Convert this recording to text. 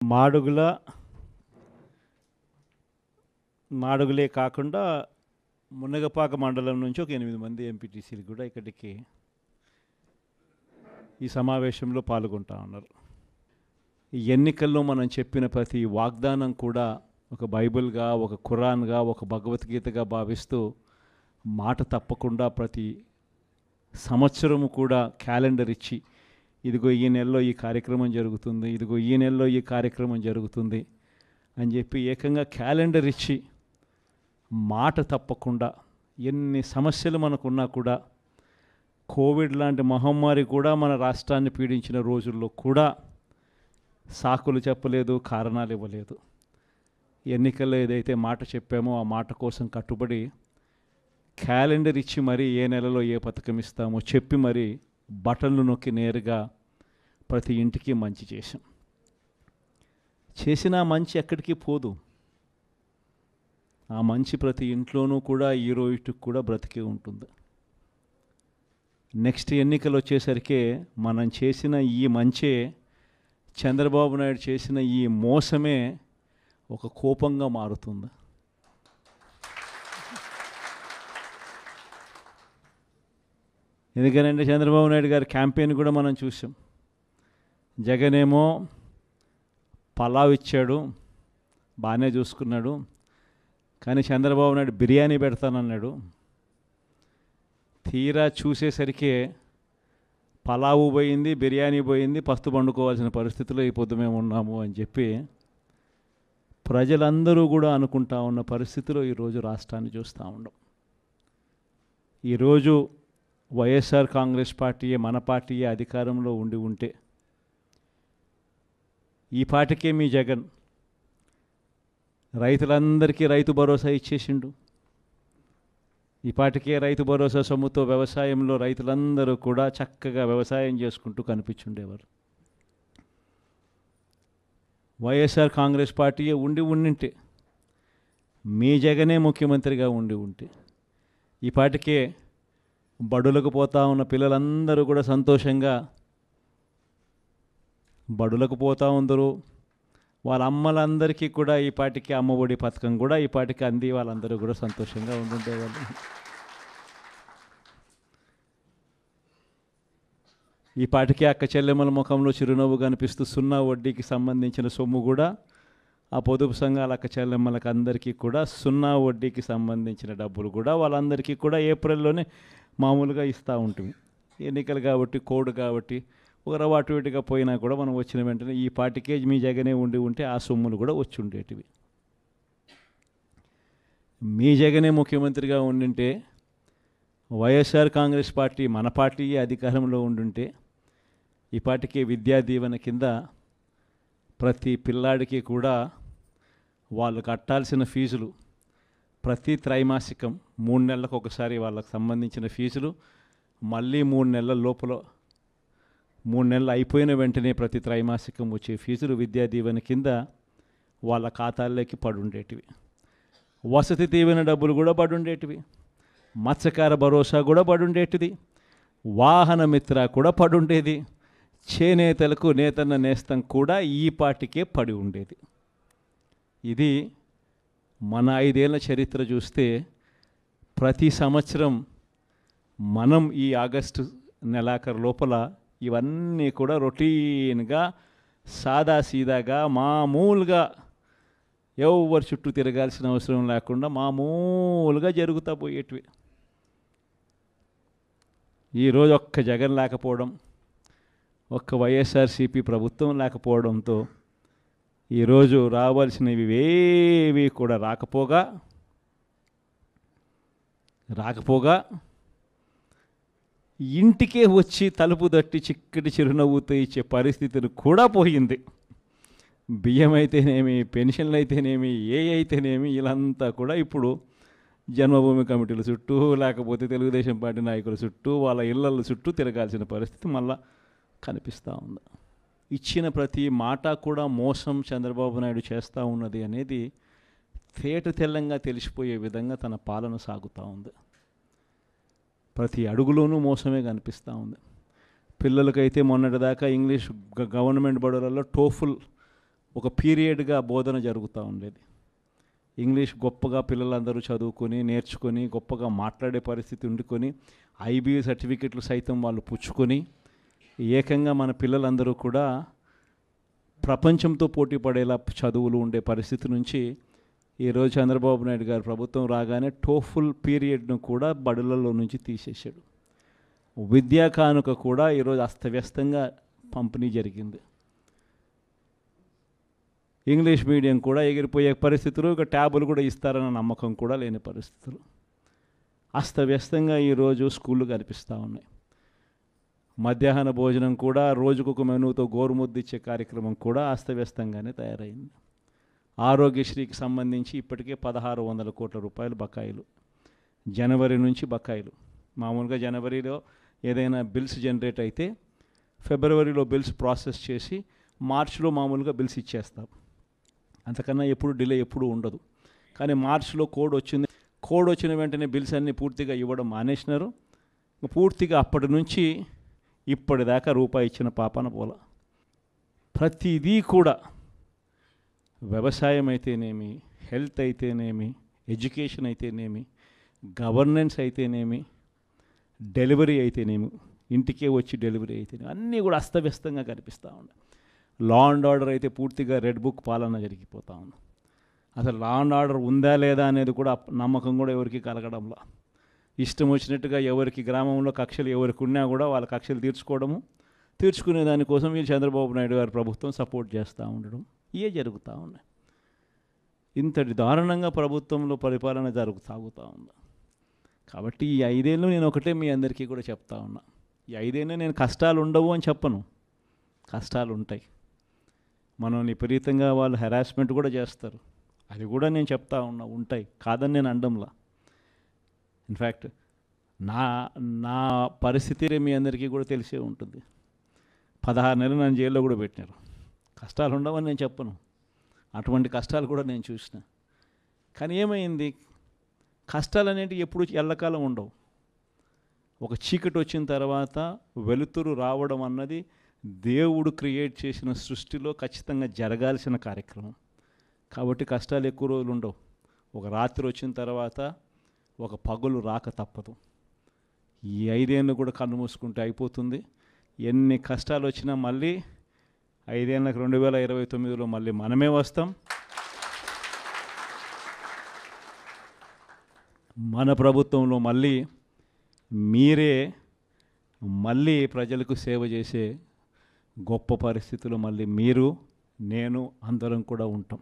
మాడుగుల మాడుగులే కాకుండా మునగపాక మండలం నుంచి ఒక 8 మంది ఎంపీటీసీలు కూడా ఇక్కడికి ఈ సమావేశంలో పాల్గొంటా ఉన్నారు. ఈ ఎన్నికల్లో మనం చెప్పిన ప్రతి వాగ్దానం కూడా ఒక బైబిల్గా, ఒక ఖురాన్గా, ఒక భగవద్గీతగా భావిస్తూ మాట తప్పకుండా ప్రతి సంవత్సరము కూడా క్యాలెండర్ ఇచ్చి ఇదిగో ఈ నెలలో ఈ కార్యక్రమం జరుగుతుంది, ఇదిగో ఈ నెలలో ఈ కార్యక్రమం జరుగుతుంది అని చెప్పి ఏకంగా క్యాలెండర్ ఇచ్చి మాట తప్పకుండా ఎన్ని సమస్యలు మనకున్నా కూడా కోవిడ్ లాంటి మహమ్మారి కూడా మన రాష్ట్రాన్ని పీడించిన రోజుల్లో కూడా సాకులు చెప్పలేదు, కారణాలు ఇవ్వలేదు. ఎన్నికల్లో ఏదైతే మాట చెప్పామో ఆ మాట కోసం కట్టుబడి క్యాలెండర్ ఇచ్చి మరీ ఏ నెలలో ఏ పథకం ఇస్తామో చెప్పి మరీ బటన్లు నొక్కి నేరుగా ప్రతి ఇంటికి మంచి చేశాం. చేసిన మంచి ఎక్కడికి పోదు. ఆ మంచి ప్రతి ఇంట్లోనూ కూడా ఈ రోజుకి కూడా బ్రతికే ఉంటుంది. నెక్స్ట్ ఎన్నికలు వచ్చేసరికి మనం చేసిన ఈ మంచే, చంద్రబాబు నాయుడు చేసిన ఈ మోసమే ఒక కోపంగా మారుతుంది. ఎందుకనంటే చంద్రబాబు నాయుడు గారి క్యాంపెయిన్ కూడా మనం చూసాం. జగన్ ఏమో పలావ్ ఇచ్చాడు, బాగానే చూసుకున్నాడు, కానీ చంద్రబాబు నాయుడు బిర్యానీ పెడతానన్నాడు. తీరా చూసేసరికి పలావు పోయింది, బిర్యానీ పోయింది, పస్తు పండుకోవాల్సిన పరిస్థితిలో ఈ పొద్దు మేము ఉన్నాము అని చెప్పి ప్రజలందరూ కూడా అనుకుంటా ఉన్న పరిస్థితిలో ఈరోజు రాష్ట్రాన్ని చూస్తూ ఉన్నాం. ఈరోజు వైఎస్ఆర్ కాంగ్రెస్ పార్టీయే, మన పార్టీయే అధికారంలో ఉండి ఉంటే ఈ పార్టీకే మీ జగన్ రైతులందరికీ రైతు భరోసా ఇచ్చేసిండు. ఈ పాటికే రైతు భరోసా సొమ్ముతో వ్యవసాయంలో రైతులందరూ కూడా చక్కగా వ్యవసాయం చేసుకుంటూ కనిపించుండేవారు. వైఎస్ఆర్ కాంగ్రెస్ పార్టీయే ఉండింటే, మీ జగనే ముఖ్యమంత్రిగా ఉంటే ఈ పాటికే బడులకు పోతా ఉన్న పిల్లలందరూ కూడా సంతోషంగా బడులకు పోతూ ఉందరు. వాళ్ళ అమ్మలందరికీ కూడా ఈ పాటికి అమ్మఒడి పథకం కూడా ఈ పాటికి అంది వాళ్ళందరూ కూడా సంతోషంగా ఉండుండేవాళ్ళు. ఈ పాటికి అక్క చెల్లెమ్మల ముఖంలో చిరునవ్వు కనిపిస్తూ సున్నా వడ్డీకి సంబంధించిన సొమ్ము కూడా ఆ పొదుపు సంఘాల అక్క చెల్లెమ్మలకు అందరికీ కూడా సున్నా వడ్డీకి సంబంధించిన డబ్బులు కూడా వాళ్ళందరికీ కూడా ఏప్రిల్లోనే మామూలుగా ఇస్తూ ఉంటుంది. ఎన్నికలు కాబట్టి, కోడ్ కాబట్టి ఒక రవ్వ అటు ఇటుగా పోయినా కూడా మనం వచ్చిన వెంటనే ఈ పార్టీకే మీ జగనే ఉంటే ఆ సొమ్ములు కూడా వచ్చి ఉండేటివి. మీ జగనే ముఖ్యమంత్రిగా ఉండింటే, వైఎస్ఆర్ కాంగ్రెస్ పార్టీ మన పార్టీ అధికారంలో ఉండుంటే ఈ పార్టీకి విద్యా దీవెన కింద ప్రతి పిల్లాడికి కూడా వాళ్ళు కట్టాల్సిన ఫీజులు ప్రతి త్రైమాసికం 3 నెలలకు ఒకసారి వాళ్ళకు సంబంధించిన ఫీజులు మళ్ళీ 3 నెలల లోపల 3 నెలలు అయిపోయిన వెంటనే ప్రతి త్రైమాసికం వచ్చే ఫీజులు విద్యా దీవెన కింద వాళ్ళ ఖాతాల్లోకి పడుండేటివి. వసతి దీవెన డబ్బులు కూడా పడుండేటివి. మత్స్యకార భరోసా కూడా పడుండేటిది. వాహన మిత్ర కూడా పడుండేది. చేనేతలకు నేతన్న నేస్తం కూడా ఈ పార్టీకే పడి ఉండేది. ఇది మన 5 ఏళ్ల చరిత్ర చూస్తే ప్రతి సంవత్సరం మనం ఈ ఆగస్టు నెలాఖరు లోపల ఇవన్నీ కూడా రొటీన్గా సాదాసీదాగా మామూలుగా ఎవరి చుట్టూ తిరగాల్సిన అవసరం లేకుండా మామూలుగా జరుగుతూ పోయేటివి. ఈరోజు ఒక్క జగన్ లేకపోవడం, ఒక్క వైఎస్ఆర్సీపీ ప్రభుత్వం లేకపోవడంతో ఈరోజు రావాల్సినవి ఏవి కూడా రాకపోగా ఇంటికే వచ్చి తలుపు తట్టి చిక్కటి చిరునవ్వుతో ఇచ్చే పరిస్థితులు కూడా పోయింది. బియ్యం అయితేనేమి, పెన్షన్లు అయితేనేమి, అయితేనేమి వీళ్ళంతా కూడా ఇప్పుడు జన్మభూమి కమిటీల చుట్టూ లేకపోతే తెలుగుదేశం పార్టీ నాయకుల చుట్టూ వాళ్ళ ఇళ్ళ చుట్టూ తిరగాల్సిన పరిస్థితి మళ్ళా కనిపిస్తూ ఉంది. ఇచ్చిన ప్రతి మాట కూడా మోసం చంద్రబాబు నాయుడు చేస్తూ ఉన్నది అనేది తేట తెల్లంగా తెలిసిపోయే విధంగా తన పాలన సాగుతూ ఉంది. ప్రతి అడుగులోనూ మోసమే కనిపిస్తూ ఉంది. పిల్లలకైతే మొన్నటిదాకా ఇంగ్లీష్ గవర్నమెంట్ బడులలో టోఫుల్ ఒక పీరియడ్గా బోధన జరుగుతూ ఉండేది. ఇంగ్లీష్ గొప్పగా పిల్లలందరూ చదువుకొని నేర్చుకొని గొప్పగా మాట్లాడే పరిస్థితి ఉండుకొని IBA సర్టిఫికెట్లు సైతం వాళ్ళు పుచ్చుకొని ఏకంగా మన పిల్లలందరూ కూడా ప్రపంచంతో పోటీ పడేలా చదువులు ఉండే పరిస్థితి నుంచి ఈరోజు చంద్రబాబు నాయుడు గారు ప్రభుత్వం రాగానే టోఫుల్ పీరియడ్ను కూడా బడులలో నుంచి తీసేశాడు. విద్యా కానుక కూడా ఈరోజు అస్తవ్యస్తంగా పంపిణీ జరిగింది. ఇంగ్లీష్ మీడియం కూడా ఎగిరిపోయే పరిస్థితులు, ఇక ట్యాబులు కూడా ఇస్తారన్న నమ్మకం కూడా లేని పరిస్థితులు. అస్తవ్యస్తంగా ఈరోజు స్కూళ్ళు కనిపిస్తూ ఉన్నాయి. మధ్యాహ్న భోజనం కూడా రోజుకొక మెనూతో గోరుముద్దు ఇచ్చే కార్యక్రమం కూడా అస్తవ్యస్తంగానే తయారైంది. ఆరోగ్యశ్రీకి సంబంధించి ఇప్పటికే 1600 కోట్ల రూపాయలు బకాయిలు, జనవరి నుంచి బకాయిలు. మామూలుగా జనవరిలో ఏదైనా బిల్స్ జనరేట్ అయితే ఫిబ్రవరిలో బిల్స్ ప్రాసెస్ చేసి మార్చిలో మామూలుగా బిల్స్ ఇచ్చేస్తాం. అంతకన్నా ఎప్పుడు డిలే ఎప్పుడు ఉండదు. కానీ మార్చిలో కోడ్ వచ్చింది. కోడ్ వచ్చిన వెంటనే బిల్స్ అన్నీ పూర్తిగా ఇవ్వడం మానేసినారు. పూర్తిగా అప్పటి నుంచి ఇప్పటిదాకా రూపాయి ఇచ్చిన పాపన పోల. ప్రతిదీ కూడా వ్యవసాయం అయితేనేమి, హెల్త్ అయితేనేమి, ఎడ్యుకేషన్ అయితేనేమి, గవర్నెన్స్ అయితేనేమి, డెలివరీ అయితేనేమి, ఇంటికే వచ్చి డెలివరీ అయితేనేమి, అన్నీ కూడా అస్తవ్యస్తంగా కనిపిస్తూ ఉన్నాయి. లా అండ్ ఆర్డర్ అయితే పూర్తిగా రెడ్ బుక్ పాలన జరిగిపోతూ ఉంది. అసలు లా అండ్ ఆర్డర్ ఉందా లేదా అనేది కూడా నమ్మకం కూడా ఎవరికి కలగడంలా. ఇష్టం వచ్చినట్టుగా ఎవరికి గ్రామంలో కక్షలు ఎవరికి ఉన్నా కూడా వాళ్ళ కక్షలు తీర్చుకునే దానికోసం వీళ్ళు చంద్రబాబు నాయుడు గారు ప్రభుత్వం సపోర్ట్ చేస్తూ ఉండడం ఇవే జరుగుతూ ఉన్నాయి. ఇంతటి దారుణంగా ప్రభుత్వంలో పరిపాలన సాగుతూ ఉంది. కాబట్టి ఈ 5 ఏళ్ళు నేను ఒకటే మీ అందరికీ కూడా చెప్తా ఉన్నా. ఈ 5 ఏళ్ళు నేను కష్టాలు ఉండవు అని చెప్పను, కష్టాలు ఉంటాయి. మనం విపరీతంగా వాళ్ళు హెరాస్మెంట్ కూడా చేస్తారు, అది కూడా నేను చెప్తా ఉన్నా, ఉంటాయి, కాదని నేను అనడంలా. ఇన్ఫ్యాక్ట్ నా పరిస్థితి మీ అందరికీ కూడా తెలిసే ఉంటుంది. 16 నెలలు నన్ను జైల్లో కూడా పెట్టినారు. కష్టాలు ఉండవని నేను చెప్పను, అటువంటి కష్టాలు కూడా నేను చూసిన. కానీ ఏమైంది, కష్టాలు అనేటివి ఎప్పుడు ఎల్లకాలం ఉండవు. ఒక చీకటి వచ్చిన తర్వాత వెలుతురు రావడం అన్నది దేవుడు క్రియేట్ చేసిన సృష్టిలో ఖచ్చితంగా జరగాల్సిన కార్యక్రమం. కాబట్టి కష్టాలు ఎక్కువ రోజులు ఉండవు. ఒక రాత్రి వచ్చిన తర్వాత ఒక పగలు రాక తప్పదు. ఈ 5 ఏళ్ళు కూడా కన్ను మూసుకుంటే అయిపోతుంది. ఎన్ని కష్టాలు వచ్చినా మళ్ళీ 5 ఏళ్ళకి 2029లో మళ్ళీ మనమే వస్తాం. మన ప్రభుత్వంలో మళ్ళీ మీరే మళ్ళీ ప్రజలకు సేవ చేసే గొప్ప పరిస్థితులు మళ్ళీ మీరు నేను అందరం కూడా ఉంటాం.